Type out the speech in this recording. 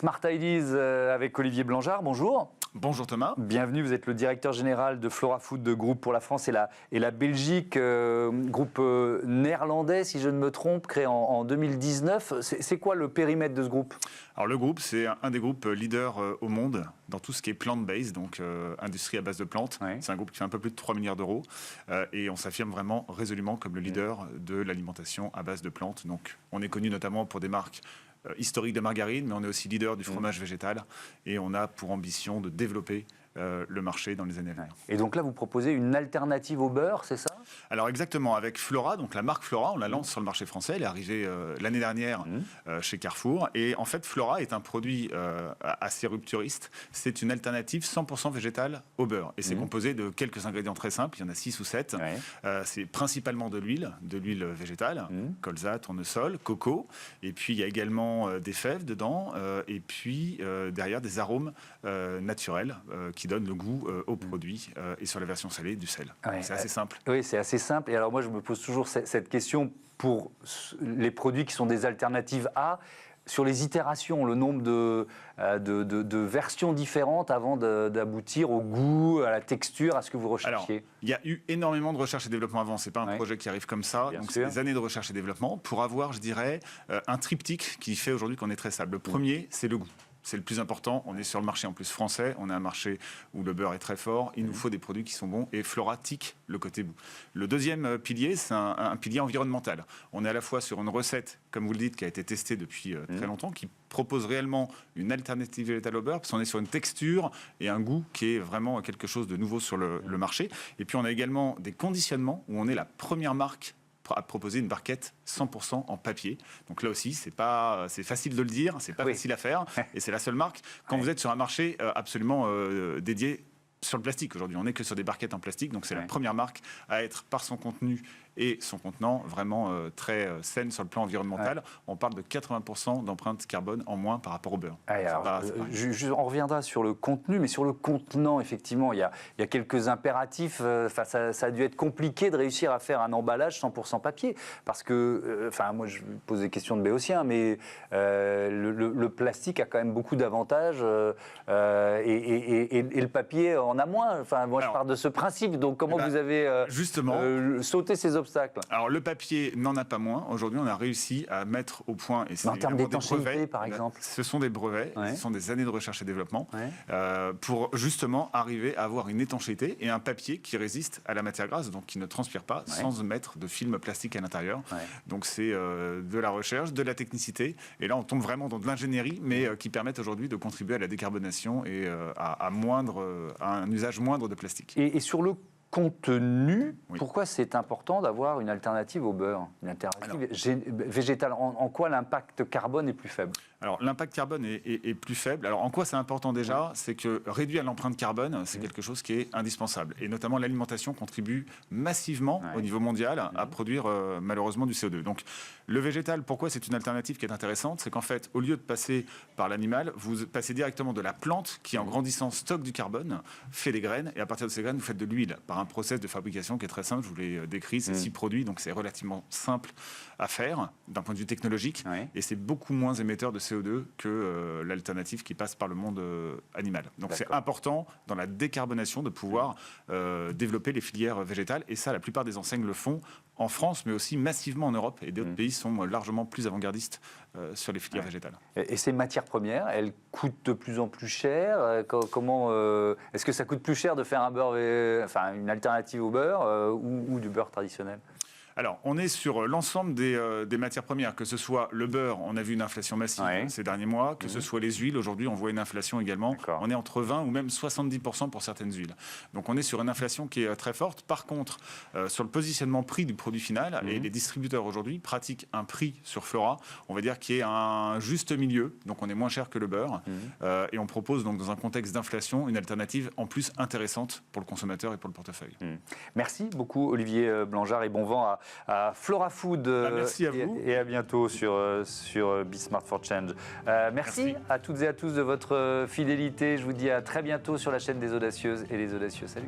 Smart Ideas avec Olivier Blanchard, bonjour. Bonjour Thomas. Bienvenue, vous êtes le directeur général de Flora Food de Groupe pour la France et la Belgique, groupe néerlandais si je ne me trompe, créé en 2019. C'est quoi le périmètre de ce groupe ? Alors le groupe, c'est un des groupes leaders au monde dans tout ce qui est plant-based, donc industrie à base de plantes. Oui. C'est un groupe qui fait un peu plus de 3 milliards d'euros et on s'affirme vraiment résolument comme le leader de l'alimentation à base de plantes. Donc on est connu notamment pour des marques historique de margarine, mais on est aussi leader du fromage végétal et on a pour ambition de développer le marché dans les années à venir. Et donc là, vous proposez une alternative au beurre, c'est ça ? Alors exactement, avec Flora, donc la marque Flora, on la lance sur le marché français, elle est arrivée l'année dernière chez Carrefour, et en fait Flora est un produit assez rupturiste, c'est une alternative 100% végétale au beurre, et c'est composé de quelques ingrédients très simples, il y en a 6 ou 7, c'est principalement de l'huile végétale, colza, tournesol, coco, et puis il y a également des fèves dedans, et puis derrière des arômes naturels qui donnent le goût au produit, et sur la version salée du sel. C'est assez simple. Oui, c'est assez simple. Et alors moi, je me pose toujours cette question pour les produits qui sont des alternatives à, sur les itérations, le nombre de versions différentes avant d'aboutir au goût, à la texture, à ce que vous recherchiez. Alors, il y a eu énormément de recherche et développement avant. C'est pas un projet qui arrive comme ça. Donc, c'est des années de recherche et développement pour avoir, je dirais, un triptyque qui fait aujourd'hui qu'on est très stable. Le premier, c'est le goût. C'est le plus important. On est sur le marché en plus français. On a un marché où le beurre est très fort. Il nous faut des produits qui sont bons. Et Flora tique le côté goût. Le deuxième pilier, c'est un pilier environnemental. On est à la fois sur une recette, comme vous le dites, qui a été testée depuis très longtemps, qui propose réellement une alternative végétale au beurre, parce qu'on est sur une texture et un goût qui est vraiment quelque chose de nouveau sur le marché. Et puis on a également des conditionnements où on est la première marque à proposer une barquette 100% en papier. Donc là aussi, c'est facile de le dire, c'est pas facile à faire, et c'est la seule marque. Quand vous êtes sur un marché absolument dédié sur le plastique aujourd'hui, on n'est que sur des barquettes en plastique, donc c'est la première marque à être par son contenu et son contenant vraiment très saine sur le plan environnemental. On parle de 80% d'empreinte carbone en moins par rapport au beurre. On reviendra sur le contenu, mais sur le contenant, effectivement, il y a quelques impératifs. Ça a dû être compliqué de réussir à faire un emballage 100% papier, parce que, moi je pose des questions de béotien, mais le plastique a quand même beaucoup d'avantages et le papier en a moins. Moi je pars de ce principe, donc comment vous avez sauté ces obstacles? Alors le papier n'en a pas moins. Aujourd'hui, on a réussi à mettre au point, et c'est en termes d'étanchéité, par exemple. Ce sont des brevets, ce sont des années de recherche et développement pour justement arriver à avoir une étanchéité et un papier qui résiste à la matière grasse, donc qui ne transpire pas sans mettre de film plastique à l'intérieur. Donc c'est de la recherche, de la technicité, et là on tombe vraiment dans de l'ingénierie, mais qui permettent aujourd'hui de contribuer à la décarbonation et à un usage moindre de plastique. Et sur le contenu, pourquoi c'est important d'avoir une alternative au beurre, une alternative végétale? En quoi l'impact carbone est plus faible? Alors l'impact carbone est plus faible. Alors en quoi c'est important déjà? C'est que réduire l'empreinte carbone, c'est quelque chose qui est indispensable. Et notamment l'alimentation contribue massivement au niveau mondial à produire malheureusement du CO2. Donc le végétal, pourquoi c'est une alternative qui est intéressante? C'est qu'en fait, au lieu de passer par l'animal, vous passez directement de la plante qui en grandissant stocke du carbone, fait des graines, et à partir de ces graines, vous faites de l'huile par un process de fabrication qui est très simple, je vous l'ai décrit, c'est 6 produits, donc c'est relativement simple à faire d'un point de vue technologique, et c'est beaucoup moins émetteur de CO2 que l'alternative qui passe par le monde animal. Donc c'est important dans la décarbonation de pouvoir développer les filières végétales, et ça la plupart des enseignes le font en France, mais aussi massivement en Europe, et d'autres pays sont largement plus avant-gardistes sur les filières végétales. Et ces matières premières, elles coûtent de plus en plus cher. Comment est-ce que ça coûte plus cher de faire un beurre, une alternative au beurre ou du beurre traditionnel? Alors, on est sur l'ensemble des matières premières, que ce soit le beurre, on a vu une inflation massive ces derniers mois, que ce soit les huiles, aujourd'hui on voit une inflation également, on est entre 20 ou même 70% pour certaines huiles. Donc on est sur une inflation qui est très forte. Par contre, sur le positionnement prix du produit final, les distributeurs aujourd'hui pratiquent un prix sur Flora, on va dire qui est un juste milieu, donc on est moins cher que le beurre, et on propose donc dans un contexte d'inflation une alternative en plus intéressante pour le consommateur et pour le portefeuille. Merci beaucoup Olivier Blanchard, et bon vent à Flora Food. Merci à vous. Et à bientôt sur Be Smart for Change. Merci à toutes et à tous de votre fidélité. Je vous dis à très bientôt sur la chaîne des Audacieuses et les Audacieux. Salut.